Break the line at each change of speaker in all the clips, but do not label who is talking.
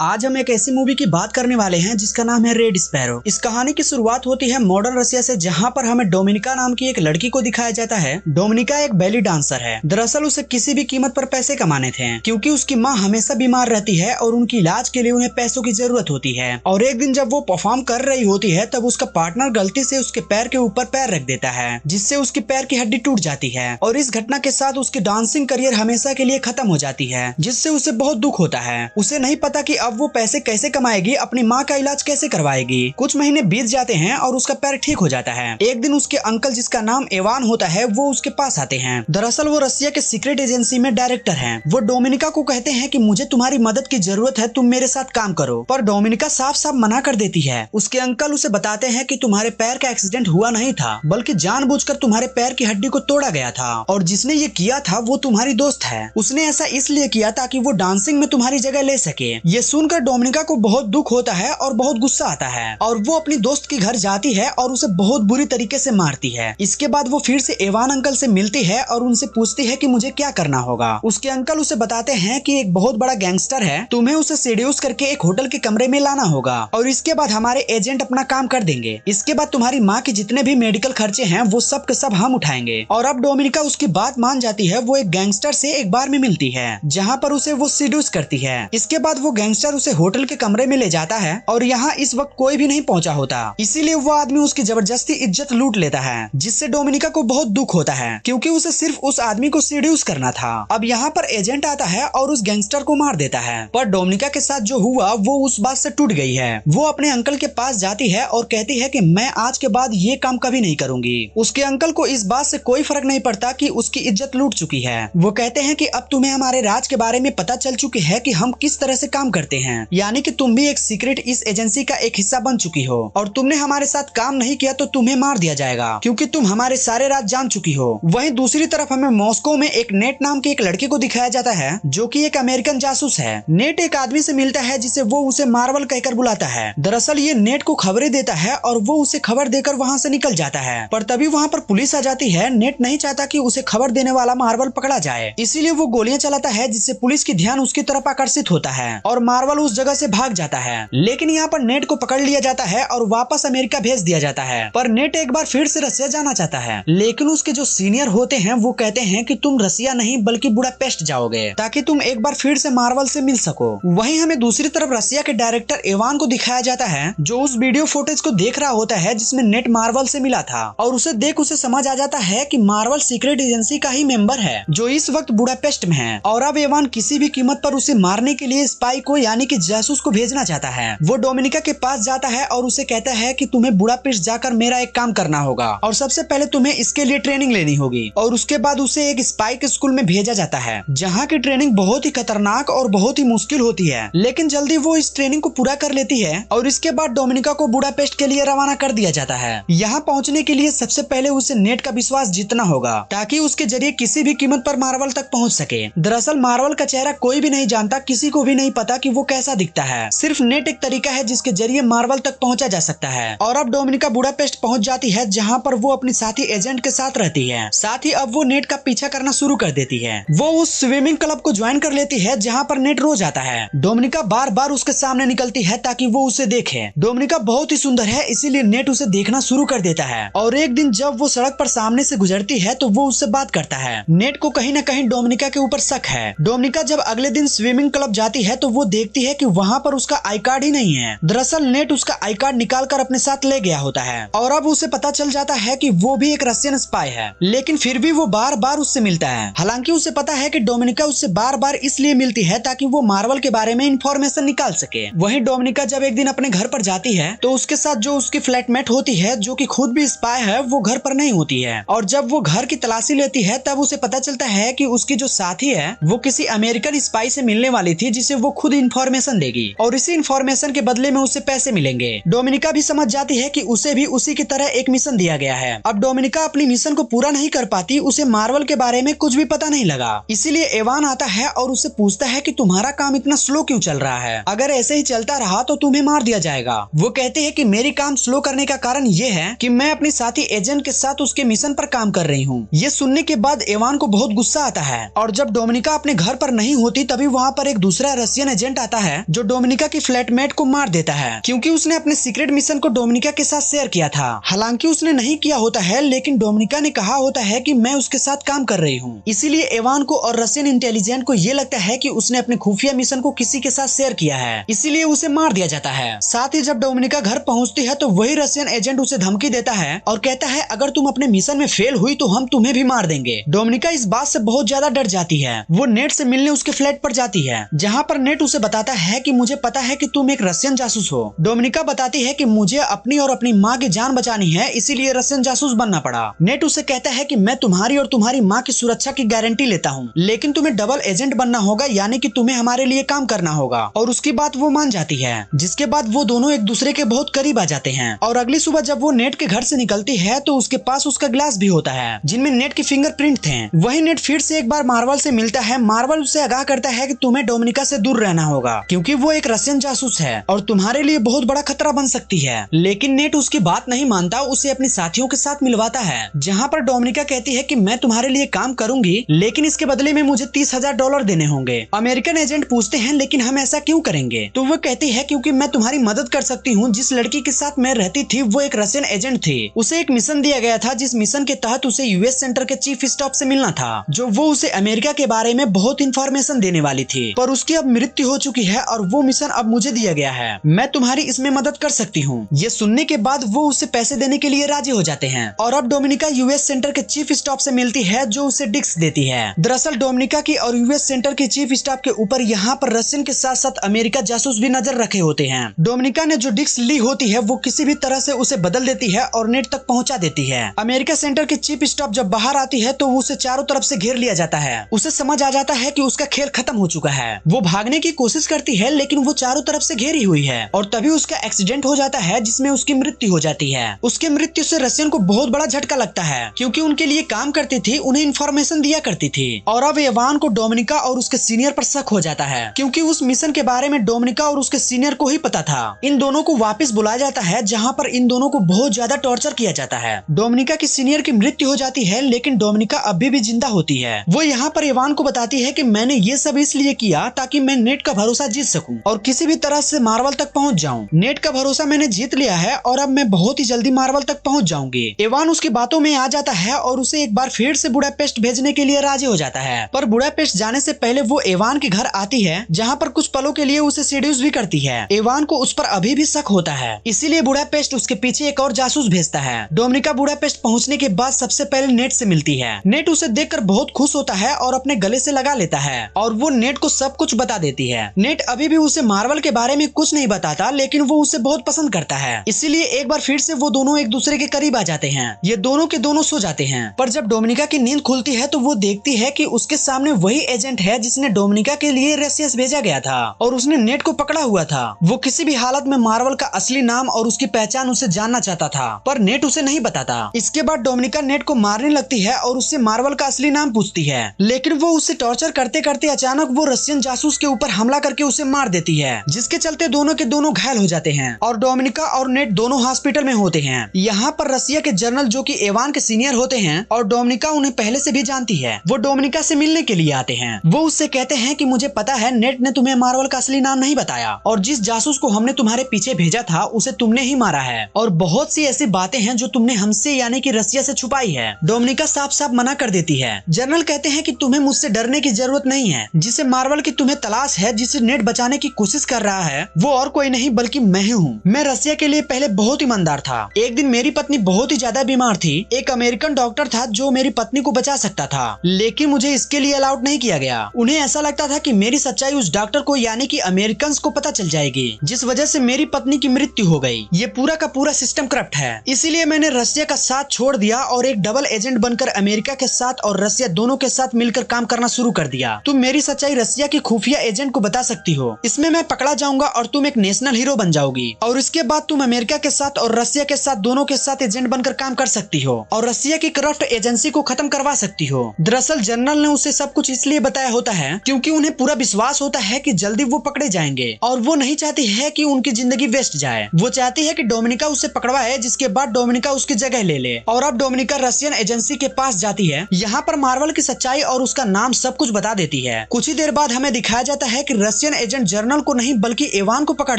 आज हम एक ऐसी मूवी की बात करने वाले हैं जिसका नाम है रेड स्पैरो। इस कहानी की शुरुआत होती है मॉडर्न रशिया से, जहां पर हमें डोमिनिका नाम की एक लड़की को दिखाया जाता है। डोमिनिका एक बैली डांसर है। दरअसल उसे किसी भी कीमत पर पैसे कमाने थे, क्योंकि उसकी माँ हमेशा बीमार रहती है और उनकी इलाज के लिए उन्हें पैसों की जरूरत होती है। और एक दिन जब वो परफॉर्म कर रही होती है तब उसका पार्टनर गलती से उसके पैर के ऊपर पैर रख देता है, जिससे उसकी पैर की हड्डी टूट जाती है। और इस घटना के साथ उसकी डांसिंग करियर हमेशा के लिए खत्म हो जाती है, जिससे उसे बहुत दुख होता है। उसे नहीं पता कि अब वो पैसे कैसे कमाएगी, अपनी माँ का इलाज कैसे करवाएगी। कुछ महीने बीत जाते हैं और उसका पैर ठीक हो जाता है। एक दिन उसके अंकल, जिसका नाम इवान होता है, वो उसके पास आते हैं। दरअसल वो रसिया के सीक्रेट एजेंसी में डायरेक्टर हैं। वो डोमिनिका को कहते हैं कि मुझे तुम्हारी मदद की जरूरत है, तुम मेरे साथ काम करो। पर डोमिनिका साफ साफ मना कर देती है। उसके अंकल उसे बताते हैं कि तुम्हारे पैर का एक्सीडेंट हुआ नहीं था, बल्कि जानबूझकर तुम्हारे पैर की हड्डी को तोड़ा गया था, और जिसने ये किया था वो तुम्हारी दोस्त है। उसने ऐसा इसलिए किया ताकि वो डांसिंग में तुम्हारी जगह ले सके। ये सुनकर डोमिनिका को बहुत दुख होता है और बहुत गुस्सा आता है, और वो अपनी दोस्त के घर जाती है और उसे बहुत बुरी तरीके से मारती है। इसके बाद वो फिर से इवान अंकल से मिलती है और उनसे पूछती है कि मुझे क्या करना होगा। उसके अंकल उसे बताते हैं कि एक बहुत बड़ा गैंगस्टर है, तुम्हें उसे सेड्यूस करके एक होटल के कमरे में लाना होगा, और इसके बाद हमारे एजेंट अपना काम कर देंगे। इसके बाद तुम्हारी माँ के जितने भी मेडिकल खर्चे हैं वो सब के सब हम उठाएंगे। और अब डोमिनिका उसकी बात मान जाती है। वो एक गैंगस्टर से एक बार में मिलती है, जहाँ पर उसे वो सेड्यूस करती है। इसके बाद वो गैंगस्टर उसे होटल के कमरे में ले जाता है, और यहाँ इस वक्त कोई भी नहीं पहुँचा होता, इसीलिए वो आदमी उसकी जबरदस्ती इज्जत लूट लेता है, जिससे डोमिनिका को बहुत दुख होता है, क्योंकि उसे सिर्फ उस आदमी को सेड्यूस करना था। अब यहाँ पर एजेंट आता है और उस गैंगस्टर को मार देता है। पर डोमिनिका के साथ जो हुआ वो उस बात से टूट गई है। वो अपने अंकल के पास जाती है और कहती है कि मैं आज के बाद ये काम कभी नहीं करूंगी। उसके अंकल को इस बात से कोई फर्क नहीं पड़ता कि उसकी इज्जत लूट चुकी है। वो कहते हैं कि अब तुम्हें हमारे राज के बारे में पता चल चुकी है कि हम किस तरह से काम करते हैं, यानी कि तुम भी एक सीक्रेट इस एजेंसी का एक हिस्सा बन चुकी हो, और तुमने हमारे साथ काम नहीं किया तो तुम्हें मार दिया जाएगा, क्योंकि तुम हमारे सारे राज जान चुकी हो। वहीं दूसरी तरफ हमें मॉस्को में एक नेट नाम के एक लड़के को दिखाया जाता है, जो कि एक अमेरिकन जासूस है। नेट एक आदमी से मिलता है जिसे वो उसे मार्वल कहकर बुलाता है। दरअसल ये नेट को खबरें देता है और वो उसे खबर देकर वहाँ से निकल जाता है। पर तभी वहाँ पर पुलिस आ जाती है। नेट नहीं चाहता कि उसे खबर देने वाला मार्वल पकड़ा जाए, इसीलिए वो गोलियां चलाता है, जिससे पुलिस की ध्यान उसकी तरफ आकर्षित होता है और मार्वल उस जगह से भाग जाता है। लेकिन यहाँ पर नेट को पकड़ लिया जाता है और वापस अमेरिका भेज दिया जाता है। पर नेट एक बार फिर से रसिया जाना चाहता है, लेकिन उसके जो सीनियर होते हैं वो कहते हैं कि तुम रसिया नहीं बल्कि बुडापेस्ट जाओगे, ताकि तुम एक बार फिर से मार्वल से मिल सको। वहीं हमें दूसरी तरफ रसिया के डायरेक्टर इवान को दिखाया जाता है, जो उस वीडियो फुटेज को देख रहा होता है जिसमें नेट मार्वल से मिला था, और उसे देख उसे समझ आ जाता है कि मार्वल सीक्रेट एजेंसी का ही मेंबर है, जो इस वक्त बुडापेस्ट में है। और अब इवान किसी भी कीमत पर उसे मारने के लिए स्पाई को, यानी कि जासूस को भेजना चाहता है। वो डोमिनिका के पास जाता है और उसे कहता है कि तुम्हें बुडापेस्ट जाकर मेरा एक काम करना होगा, और सबसे पहले तुम्हें इसके लिए ट्रेनिंग लेनी होगी। और उसके बाद उसे एक स्पाई के स्कूल में भेजा जाता है, जहाँ की ट्रेनिंग बहुत ही खतरनाक और बहुत ही मुश्किल होती है, लेकिन जल्दी वो इस ट्रेनिंग को पूरा कर लेती है। और इसके बाद डोमिनिका को बुडापेस्ट के लिए रवाना कर दिया जाता है। यहाँ पहुँचने के लिए सबसे पहले उसे नेट का विश्वास जीतना होगा, ताकि उसके जरिए किसी भी कीमत पर मार्वल तक पहुँच सके। दरअसल मार्वल का चेहरा कोई भी नहीं जानता, किसी को भी नहीं पता कि वो कैसा दिखता है। सिर्फ नेट एक तरीका है जिसके जरिए मार्वल तक पहुंचा जा सकता है। और अब डोमिनिका बुडापेस्ट पहुंच जाती है, जहां पर वो अपनी साथी एजेंट के साथ रहती है। साथ ही अब वो नेट का पीछा करना शुरू कर देती है। वो उस स्विमिंग क्लब को ज्वाइन कर लेती है, जहां पर नेट रोज आता है। डोमिनिका बार बार उसके सामने निकलती है ताकि वो उसे देखे। डोमिनिका बहुत ही सुंदर है, इसीलिए नेट उसे देखना शुरू कर देता है। और एक दिन जब वो सड़क पर सामने से गुजरती है तो वो उससे बात करता है। नेट को कहीं न कहीं डोमिनिका के ऊपर शक है। डोमिनिका जब अगले दिन स्विमिंग क्लब जाती है तो वो देखती है कि वहाँ पर उसका आई कार्ड ही नहीं है। दरअसल नेट उसका आई कार्ड निकाल कर अपने साथ ले गया होता है, और अब उसे पता चल जाता है कि वो भी एक रशियन स्पाई है। लेकिन फिर भी वो बार बार उससे मिलता है। हालांकि उसे पता है कि डोमिनिका उससे बार बार इसलिए मिलती है ताकि वो मार्वल के बारे में इंफॉर्मेशन निकाल सके। वहीं डोमिनिका जब एक दिन अपने घर पर जाती है तो उसके साथ जो उसकी फ्लैटमेट होती है, जो कि खुद भी स्पाई है, वो घर पर नहीं होती है। और जब वो घर की तलाशी लेती है तब उसे पता चलता है कि उसकी जो साथी है वो किसी अमेरिकन स्पाई से मिलने वाली थी, जिसे वो खुद इंफॉर्मेशन देगी, और इसी इंफॉर्मेशन के बदले में उसे पैसे मिलेंगे। डोमिनिका भी समझ जाती है कि उसे भी उसी की तरह एक मिशन दिया गया है। अब डोमिनिका अपनी मिशन को पूरा नहीं कर पाती, उसे मार्वल के बारे में कुछ भी पता नहीं लगा। इसीलिए इवान आता है और उससे पूछता है कि तुम्हारा काम इतना स्लो क्यों चल रहा है, अगर ऐसे ही चलता रहा तो तुम्हें मार दिया जाएगा। वो कहते हैं कि मेरी काम स्लो करने का कारण ये है कि मैं अपनी साथी एजेंट के साथ उसके मिशन पर काम कर रही हूँ। ये सुनने के बाद इवान को बहुत गुस्सा आता है, और जब डोमिनिका अपने घर पर नहीं होती तभी वहाँ पर एक दूसरा रशियन एजेंट आता है जो डोमिनिका की फ्लैटमेट को मार देता है, क्योंकि उसने अपने सीक्रेट मिशन को डोमिनिका के साथ शेयर किया था। हालांकि उसने नहीं किया होता है, लेकिन डोमिनिका ने कहा होता है कि मैं उसके साथ काम कर रही हूँ। इसीलिए एवान को और रशियन इंटेलिजेंस को ये लगता है कि उसने अपने खुफिया मिशन को किसी के साथ शेयर किया है, इसीलिए उसे मार दिया जाता है। साथ ही जब डोमिनिका घर पहुँचती है तो वही रशियन एजेंट उसे धमकी देता है और कहता है अगर तुम अपने मिशन में फेल हुई तो हम तुम्हें भी मार देंगे। डोमिनिका इस बात से बहुत ज्यादा डर जाती है। वो नेट से मिलने उसके फ्लैट पर जाती है, जहाँ पर नेट उसे बताता है कि मुझे पता है कि तुम एक रशियन जासूस हो। डोमिनिका बताती है कि मुझे अपनी और अपनी माँ की जान बचानी है, इसीलिए रशियन जासूस बनना पड़ा। नेट उसे कहता है कि मैं तुम्हारी और तुम्हारी माँ की सुरक्षा की गारंटी लेता हूँ, लेकिन तुम्हें डबल एजेंट बनना होगा, यानी कि तुम्हें हमारे लिए काम करना होगा। और उसकी बात वो मान जाती है, जिसके बाद वो दोनों एक दूसरे के बहुत करीब आ जाते हैं। और अगली सुबह जब वो नेट के घर से निकलती है तो उसके पास उसका ग्लास भी होता है जिनमें नेट के फिंगरप्रिंट थे। वही नेट फिर से एक बार मार्वल से मिलता है। मार्वल उससे आगाह करता है कि तुम्हें डोमिनिका से दूर रहना होगा, क्योंकि वो एक रशियन जासूस है और तुम्हारे लिए बहुत बड़ा खतरा बन सकती है। लेकिन नेट उसकी बात नहीं मानता, उसे अपने साथियों के साथ मिलवाता है, जहाँ पर डोमिनिका कहती है कि मैं तुम्हारे लिए काम करूंगी, लेकिन इसके बदले में मुझे $30,000 देने होंगे। अमेरिकन एजेंट पूछते हैं लेकिन हम ऐसा क्यों करेंगे? तो वो कहती है क्योंकि मैं तुम्हारी मदद कर सकती हूँ। जिस लड़की के साथ मैं रहती थी वो एक रशियन एजेंट थी। उसे एक मिशन दिया गया था, जिस मिशन के तहत उसे यूएस सेंटर के चीफ स्टाफ से मिलना था, जो वो उसे अमेरिका के बारे में बहुत इंफॉर्मेशन देने वाली थी। पर उसकी अब मृत्यु हो चुकी है और वो मिशन अब मुझे दिया गया है। मैं तुम्हारी इसमें मदद कर सकती हूँ। ये सुनने के बाद वो उसे पैसे देने के लिए राजी हो जाते हैं और अब डोमिनिका यूएस सेंटर के चीफ स्टाफ से मिलती है, जो उसे डिस्क देती है। दरअसल डोमिनिका की और यूएस सेंटर के चीफ स्टाफ के ऊपर यहाँ पर रशियन के साथ साथ अमेरिका जासूस भी नजर रखे होते हैं। डोमिनिका ने जो डिस्क ली होती है वो किसी भी तरह से उसे बदल देती है और नेट तक पहुंचा देती है। अमेरिका सेंटर की चीफ स्टाफ जब बाहर आती है तो उसे चारों तरफ से घेर लिया जाता है। उसे समझ आ जाता है कि उसका खेल खत्म हो चुका है। वो भागने की कोशिश करती है, लेकिन वो चारों तरफ से घेरी हुई है और तभी उसका एक्सीडेंट हो जाता है, जिसमें उसकी मृत्यु हो जाती है। उसके मृत्यु से रशियन को बहुत बड़ा झटका लगता है, क्योंकि उनके लिए काम करती थी, उन्हें इन्फॉर्मेशन दिया करती थी। और अब एवान को डोमिनिका और उसके सीनियर पर शक हो जाता है, क्योंकि उस मिशन के बारे में डोमिनिका और उसके सीनियर को ही पता था। इन दोनों को वापस बुलाया जाता है, जहाँ पर इन दोनों को बहुत ज्यादा टॉर्चर किया जाता है। डोमिनिका की सीनियर की मृत्यु हो जाती है, लेकिन डोमिनिका अभी भी जिंदा होती है। वो यहाँ पर एवान को बताती है कि मैंने ये सब इसलिए किया ताकि मैं नेट का भरोसा जीत सकूं और किसी भी तरह से मार्वल तक पहुंच जाऊं। नेट का भरोसा मैंने जीत लिया है और अब मैं बहुत ही जल्दी मार्वल तक पहुंच जाऊंगी। एवान उसकी बातों में आ जाता है और उसे एक बार फिर से बुडापेस्ट भेजने के लिए राजी हो जाता है। पर बुडापेस्ट जाने से पहले वो एवान के घर आती है, जहाँ पर कुछ पलों के लिए उसे सीड्यूस भी करती है। एवान को उस पर अभी भी शक होता है, इसीलिए बुडापेस्ट उसके पीछे एक और जासूस भेजता है। डोमिनिका बुडापेस्ट पहुंचने के बाद सबसे पहले नेट से मिलती है। नेट उसे देखकर बहुत खुश होता है और अपने गले से लगा लेता है और वो नेट को सब कुछ बता देती है। नेट अभी भी उसे मार्वल के बारे में कुछ नहीं बताता, लेकिन वो उसे बहुत पसंद करता है, इसीलिए एक बार फिर से वो दोनों एक दूसरे के करीब आ जाते हैं। ये दोनों के दोनों सो जाते हैं, पर जब डोमिनिका की नींद खुलती है तो वो देखती है कि उसके सामने वही एजेंट है जिसने डोमिनिका के लिए रसिया भेजा गया था और उसने नेट को पकड़ा हुआ था। वो किसी भी हालत में मार्वल का असली नाम और उसकी पहचान उसे जानना चाहता था, पर नेट उसे नहीं बताता। इसके बाद डोमिनिका नेट को मारने लगती है और उससे मार्वल का असली नाम पूछती है, लेकिन वो उससे टॉर्चर करते करते अचानक वो रशियन जासूस के ऊपर हमला करके उसे मार देती है, जिसके चलते दोनों के दोनों घायल हो जाते हैं और डोमिनिका और नेट दोनों हॉस्पिटल में होते हैं। यहाँ पर रसिया के जनरल जो कि एवान के सीनियर होते हैं और डोमिनिका उन्हें पहले से भी जानती है, वो डोमिनिका से मिलने के लिए आते हैं। वो उससे कहते हैं कि मुझे पता है नेट ने तुम्हें मार्वल का असली नाम नहीं बताया और जिस जासूस को हमने तुम्हारे पीछे भेजा था उसे तुमने ही मारा है और बहुत सी ऐसी बातें हैं जो तुमने हमसे यानी कि रसिया से छुपाई है। डोमिनिका साफ साफ मना कर देती है। जनरल कहते हैं कि तुम्हें मुझसे डरने की जरूरत नहीं है, जिसे मार्वल की तुम्हें तलाश है, जिसे नेट बचाने की कोशिश कर रहा है, वो और कोई नहीं बल्कि मैं ही हूँ। मैं रसिया के लिए पहले बहुत ईमानदार था। एक दिन मेरी पत्नी बहुत ही ज्यादा बीमार थी। एक अमेरिकन डॉक्टर था जो मेरी पत्नी को बचा सकता था, लेकिन मुझे इसके लिए अलाउड नहीं किया गया। उन्हें ऐसा लगता था कि मेरी सच्चाई उस डॉक्टर को यानी कि अमेरिकन को पता चल जाएगी, जिस वजह से मेरी पत्नी की मृत्यु हो गई। ये पूरा का पूरा सिस्टम करप्ट है, इसीलिए मैंने रसिया का साथ छोड़ दिया और एक डबल एजेंट बनकर अमेरिका के साथ और रसिया दोनों के साथ मिलकर काम करना शुरू कर दिया। तुम मेरी सच्चाई रसिया की खुफिया एजेंट को बता सकती हो, इसमें मैं पकड़ा जाऊंगा और तुम एक नेशनल हीरो बन जाओगी और इसके बाद तुम अमेरिका के साथ और रसिया के साथ दोनों के साथ एजेंट बनकर काम कर सकती हो और रसिया की करप्ट एजेंसी को खत्म करवा सकती हो। दरअसल जनरल ने उसे सब कुछ इसलिए बताया होता है क्योंकि उन्हें पूरा विश्वास होता है कि जल्दी वो पकड़े जाएंगे और वो नहीं चाहती है कि उनकी जिंदगी वेस्ट जाए। वो चाहती है कि डोमिनिका उसे पकड़वाए, जिसके बाद डोमिनिका उसकी जगह ले ले। और अब डोमिनिका रशियन एजेंसी के पास जाती है। यहाँ पर मार्वल की सच्चाई और उसका नाम सब कुछ बता देती है। कुछ ही देर बाद हमें दिखाया जाता है कि रशियन एजेंट जर्नल को नहीं बल्कि एवान को पकड़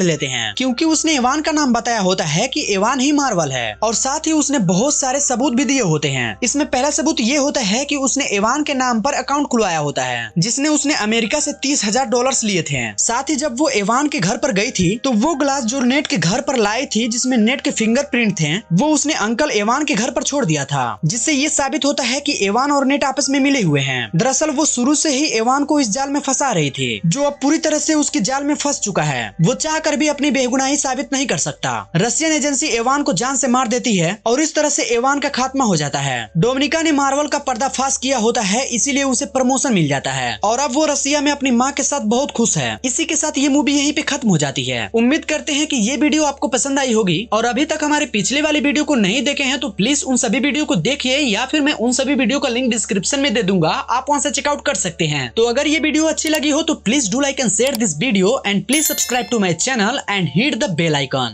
लेते हैं, क्योंकि उसने एवान का नाम बताया होता है कि एवान ही मार्वल है, और साथ ही उसने बहुत सारे सबूत भी दिए होते हैं। इसमें पहला सबूत ये होता है कि उसने एवान के नाम पर अकाउंट खुलवाया होता है, जिसने उसने अमेरिका से $30,000 लिए थे। साथ ही जब वो एवान के घर पर गई थी तो वो ग्लास जो नेट के घर पर लाई थी, जिसमें नेट के फिंगरप्रिंट थे, वो उसने अंकल एवान के घर पर छोड़ दिया था, जिससे ये साबित होता है कि एवान और नेट आपस में मिले हुए हैं। दरअसल वो शुरू से ही एवान को इस जाल में फंसा रही थी, जो अब पूरी तरह से उसकी जाल में फंस चुका है। वो चाहकर भी अपनी बेगुनाही साबित नहीं कर सकता। रशियन एजेंसी एवान को जान से मार देती है और इस तरह से एवान का खात्मा हो जाता है। डोमिनिका ने मार्वल का पर्दाफाश किया होता है, इसीलिए उसे प्रमोशन मिल जाता है और अब वो रसिया में अपनी माँ के साथ बहुत खुश है। इसी के साथ ये मूवी यहीं पे खत्म हो जाती है। उम्मीद करते हैं कि ये वीडियो आपको पसंद आई होगी, और अभी तक हमारे पिछले वाली वीडियो को नहीं देखे हैं तो प्लीज उन सभी वीडियो को देखिए, या फिर मैं उन सभी वीडियो का लिंक डिस्क्रिप्शन में दे दूंगा, आप वहां से चेकआउट कर सकते हैं। तो अगर ये वीडियो अच्छी लगी हो तो please do like and share this video, and please subscribe to my channel and hit the bell icon.